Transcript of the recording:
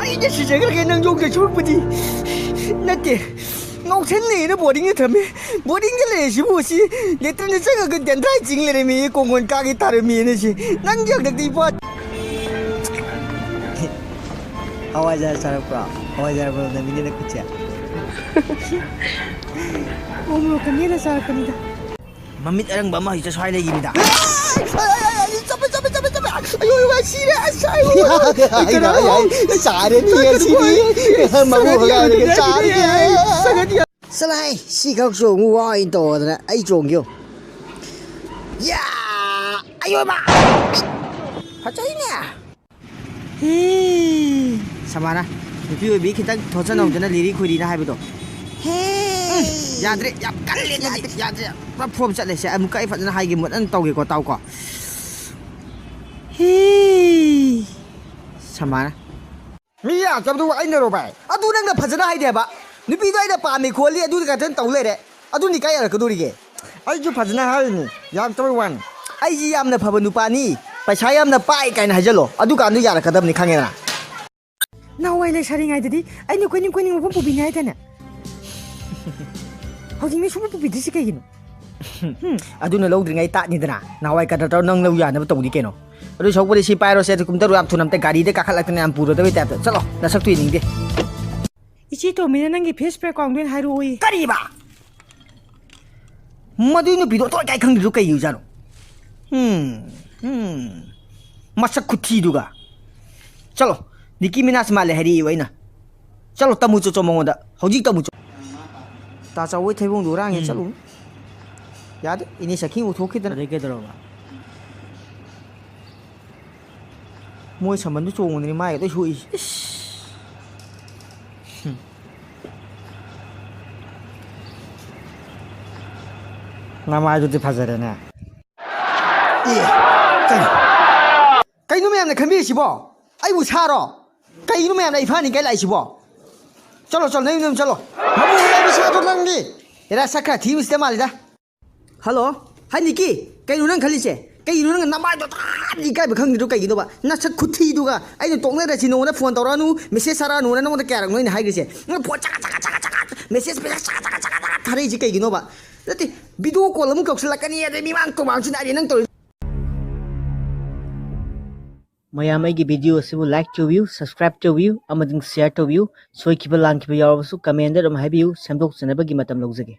ꯑꯩꯅ ꯁꯤꯖꯈ꯭ꯔꯒꯦ ꯅꯪ ꯌꯣꯛꯇ ꯁꯨꯔꯛꯄꯗꯤ ꯅꯠꯇꯦ ꯉꯥꯎꯁꯟꯅꯦꯅ ꯕꯣꯔꯗꯤꯡꯗ ꯊꯝꯃꯦ ꯕꯣꯔꯗꯤꯡꯗ ꯂꯩꯔꯤꯁꯤꯕꯨ ꯁꯤ ꯂꯦꯇ꯭ꯔꯤꯟꯗ ꯆꯪꯉꯒ ꯗꯦꯟꯗ꯭ꯔꯥꯏ ꯆꯤꯡ ꯂꯩꯔꯝꯃꯤ ꯀꯣꯡꯒꯣꯟ ꯀꯥꯒꯦ ꯇꯥꯔꯝꯃꯤꯅ ꯁꯤ ꯅꯪꯒꯤ ꯍꯟꯗꯛꯇꯤ ꯏꯄꯥ ꯍꯋꯥꯏꯖꯥꯔ ꯆꯥꯔꯛꯄ꯭ꯔꯣ ꯍꯋꯥꯏꯖꯥꯔ ꯃꯔꯝꯗ ꯃꯤꯅꯦꯅ ꯈꯨꯠꯁꯦ ꯎꯃꯣꯔꯣꯛꯀ ꯃꯦꯠꯂ ꯆꯥꯔꯛꯄꯅꯤꯗ ꯃꯃꯤꯠ ꯑꯔꯪꯕ ꯑꯃ ꯍꯧꯖꯤꯛ ꯁ꯭ꯋꯥꯏ ꯂꯩꯈꯤꯕꯗ ꯁꯤꯔꯦ ꯆꯥꯔꯅꯤ ꯉꯁꯤꯗꯤ ꯃꯕꯨ ꯍꯒꯥꯏꯔꯒ ꯆꯥꯔꯒꯦ ꯆꯠꯂꯥꯏ ꯁꯤ ꯈꯛ ꯆꯣꯡꯉꯨ ꯋꯥ ꯑꯣꯏꯅ ꯇꯧꯗꯅ ꯑꯩ ꯆꯣꯡꯒꯦ ꯌꯥ ꯑꯌꯣꯏꯃ ꯐꯖꯩꯅꯦ ꯁꯃꯥꯅ ꯅꯨꯄꯤ ꯑꯣꯏꯕꯤ ꯈꯤꯇꯪ ꯊꯣꯠꯆꯅꯧꯗꯅ ꯂꯤꯔꯤ ꯈꯨꯏꯔꯤꯅ ꯍꯥꯏꯕꯗꯣ ꯌꯥꯗ꯭ꯔꯦ ꯌꯥꯝ ꯀꯜꯂꯦ ꯌꯥꯗ꯭ꯔꯦ ꯄꯨꯔꯥ ꯐꯣꯝ ꯆꯠꯂꯦꯁꯦ ꯑꯃꯨꯛꯀ ꯑꯩ ꯐꯖꯅ ꯍꯥꯏꯒꯦ ꯃꯨꯠꯅ ꯇꯧꯒꯦꯀꯣ ꯇꯥꯎꯀꯣ ꯁꯃꯥꯅ ꯃꯤ ꯌꯥꯆꯕꯗꯨ ꯑꯩꯅꯔꯣ ꯚꯥꯏ ꯑꯗꯨ ꯅꯪꯅ ꯐꯖꯅ ꯍꯥꯏꯗꯦꯕ ꯅꯨꯄꯤꯗꯣ ꯑꯩꯅ ꯄꯥꯝꯃꯤ ꯈꯣꯠꯂꯤ ꯑꯗꯨꯗꯤ ꯈꯛꯇꯪ ꯇꯧ ꯂꯩꯔꯦ ꯑꯗꯨꯅꯤ ꯀꯥꯏ ꯌꯥꯔꯛꯀꯗꯣꯔꯤꯒꯦ ꯑꯩꯁꯨ ꯐꯖꯅ ꯍꯥꯏꯔꯤꯅꯤ ꯌꯥꯝꯇꯕ ꯋꯥꯅꯤ ꯑꯩꯁꯤ ꯌꯥꯝꯅ ꯐꯕ ꯅꯨꯄꯥꯅꯤ ꯄꯩꯁꯥ ꯌꯥꯝꯅ ꯄꯥꯏ ꯀꯥꯏꯅ ꯍꯥꯏꯖꯜꯂꯣ ꯑꯗꯨꯀꯥꯟꯗꯨ ꯌꯥꯔꯛꯀꯗꯕꯅꯤ ꯈꯪꯉꯦꯗꯅ ꯅꯍꯥꯟꯋꯥꯏ ꯂꯩꯁꯥꯔꯤꯉꯩꯗꯗꯤ ꯑꯩꯅ ꯀꯣꯏꯅꯤꯡ ꯃꯐꯝ ꯄꯨꯕꯤꯅꯤ ꯍꯥꯏꯗꯅ ꯍꯧꯖꯤꯛꯅ ꯁꯨꯝ ꯄꯨꯕꯤꯗ꯭ꯔꯤꯁꯤ ꯀꯩꯒꯤꯅꯣ ꯑꯗꯨꯅ ꯂꯧꯗ꯭ꯔꯤꯉꯩ ꯇꯥꯠꯅꯤꯗꯅ ꯅꯍꯥꯟꯋꯥꯏ ꯀꯗꯔ ꯅꯪ ꯂꯧ ꯌꯥꯅꯕ ꯇꯧꯗꯤ ꯀꯩꯅꯣ ꯑꯗꯨ ꯁꯧꯄꯗꯤ ꯁꯤ ꯄꯥꯏꯔꯣꯁꯦ ꯑꯗꯨ ꯀꯨꯝꯇꯔꯨ ꯌꯥꯝ ꯊꯨꯅ ꯑꯝꯇ ꯒꯥꯔꯤꯗ ꯀꯥꯈꯠꯂꯛꯇꯅ ꯌꯥꯝ ꯄꯨꯔꯗꯕꯩ ꯇꯥꯏꯞꯇ ꯆꯠꯂꯣ ꯅꯁꯛꯇꯨ ꯌꯦꯡꯅꯤꯡꯗꯦ ꯏꯆꯦ ꯇꯣꯝꯃꯤꯅ ꯅꯪꯒꯤ ꯐꯦꯁ ꯑꯦꯀꯥꯎꯟꯗꯣ ꯍꯥꯏꯔꯛꯑꯣꯏ ꯀꯔꯤꯕ ꯃꯗꯨꯏ ꯅꯨꯄꯤꯗꯣ ꯑꯇꯣꯏ ꯀꯥꯏ ꯈꯪꯗ꯭ꯔꯤꯗꯣ ꯀꯩ ꯑꯣꯏꯖꯥꯠꯅꯣ ꯃꯁꯛ ꯈꯨꯊꯤꯗꯨꯒ ꯆꯠꯂꯣ ꯅꯤꯀꯤ ꯃꯤꯅꯥꯁ ꯃꯥꯜꯂꯦ ꯍꯥꯏꯔꯛꯏꯕ ꯑꯩꯅ ꯆꯠꯂꯣ ꯇꯝꯃꯨ ꯆꯣꯆꯣ ꯃꯉꯣꯟꯗ ꯍꯧꯖꯤꯛ ꯇꯝꯃꯨ ꯇꯥ ꯆꯥꯎꯕꯩ ꯊꯩꯕꯣꯡꯗꯨ ꯍꯨꯔꯥꯡꯉꯦ ꯆꯠꯂꯨ ꯌꯥꯗꯦ ꯏꯅꯦ ꯁꯈꯤ ꯎꯊꯣꯛꯈꯤꯗꯅ ꯑꯗꯩ ꯀꯩꯗꯧꯔꯕ ꯃꯣꯏ ꯁꯝꯕꯟꯗꯨ ꯆꯣꯡꯕꯗꯅꯤ ꯃꯥꯏꯒ ꯂꯣꯏ ꯁꯣꯛꯏꯁꯤ ꯅꯃꯥꯏꯗꯨꯗꯤ ꯐꯖꯔꯦꯅꯦ ꯀꯩꯅꯣ ꯃꯌꯥꯝꯅ ꯈꯟꯕꯤꯔꯤꯁꯤꯕꯣ ꯑꯩꯕꯨ ꯁꯥꯔꯣ ꯀꯩꯅꯣ ꯃꯌꯥꯝꯅ ꯏꯐꯥꯅꯤ ꯀꯥꯏ ꯂꯥꯛꯏꯁꯤꯕꯣ ꯆꯠꯂꯣ ꯆꯠꯂꯣ ꯅꯪ ꯑꯗꯨꯝ ꯆꯠꯂꯣ ꯃꯕꯨ ꯍꯥꯏꯕ ꯁꯥꯗꯣ ꯅꯪꯗꯤ ꯑꯦꯔꯥ ꯁꯛ ꯈꯔ ꯊꯤꯕꯁꯤꯗ ꯃꯥꯜꯂꯤꯗ ꯍꯜꯂꯣ ꯍꯥꯏ ꯅꯤꯀꯤ ꯀꯩꯅꯣ ꯅꯪ ꯈꯜꯂꯤꯁꯦ ꯀꯩꯅꯣ ꯅꯪ ꯅꯃꯥꯏꯗꯣ ꯊꯥꯅ ꯏꯀꯥꯏꯕ ꯈꯪꯗ꯭ꯔꯤꯗꯣ ꯀꯩꯒꯤꯅꯣꯕ ꯅꯁꯛ ꯈꯨꯊꯤꯗꯨꯒ ꯑꯩꯅ ꯇꯣꯛꯅꯔꯁꯤ ꯅꯉꯣꯟꯗ ꯐꯣꯟ ꯇꯧꯔꯛꯑꯅꯨ ꯃꯦꯁꯦꯖ ꯊꯥꯔꯛꯑꯅꯨ ꯅꯉꯣꯟꯗ ꯀꯌꯥꯔꯛꯅꯣ ꯑꯩꯅ ꯍꯥꯏꯈ꯭ꯔꯤꯁꯦ ꯅꯪ ꯐꯣꯟ ꯃꯦꯁꯦꯖ ꯊꯥꯔꯛꯏꯁꯤ ꯀꯩꯒꯤꯅꯣꯕ ꯅꯠꯇꯦ ꯚꯤꯗꯤꯑꯣ ꯀꯣꯜ ꯑꯃꯨꯛ ꯇꯧꯁꯤꯜꯂꯛꯀꯅꯤ ꯑꯗꯩ ꯃꯤꯃꯥꯡ ꯇꯨꯃꯥꯡꯁꯤꯅ ꯑꯩ ꯅꯪ ꯇꯧꯔꯤ ꯃꯌꯥꯝ ꯑꯩꯒꯤ ꯚꯤꯗꯤꯑꯣ ꯑꯁꯤꯕꯨ ꯂꯥꯏꯛ ꯇꯧꯕꯤꯌꯨ ꯁꯕꯁꯀ꯭ꯔꯥꯏꯕ ꯇꯧꯕꯤꯌꯨ ꯑꯃꯁꯨꯡ ꯁꯤꯌꯔ ꯇꯧꯕꯤꯌꯨ ꯁꯣꯏꯈꯤꯕ ꯂꯥꯟꯈꯤꯕ ꯌꯥꯎꯔꯕꯁꯨ ꯀꯃꯦꯟꯗ ꯑꯗꯨꯝ ꯍꯥꯏꯕꯤꯌꯨ ꯁꯦꯝꯗꯣꯛꯆꯅꯕꯒꯤ ꯃꯇꯝ ꯂꯧꯖꯒꯦ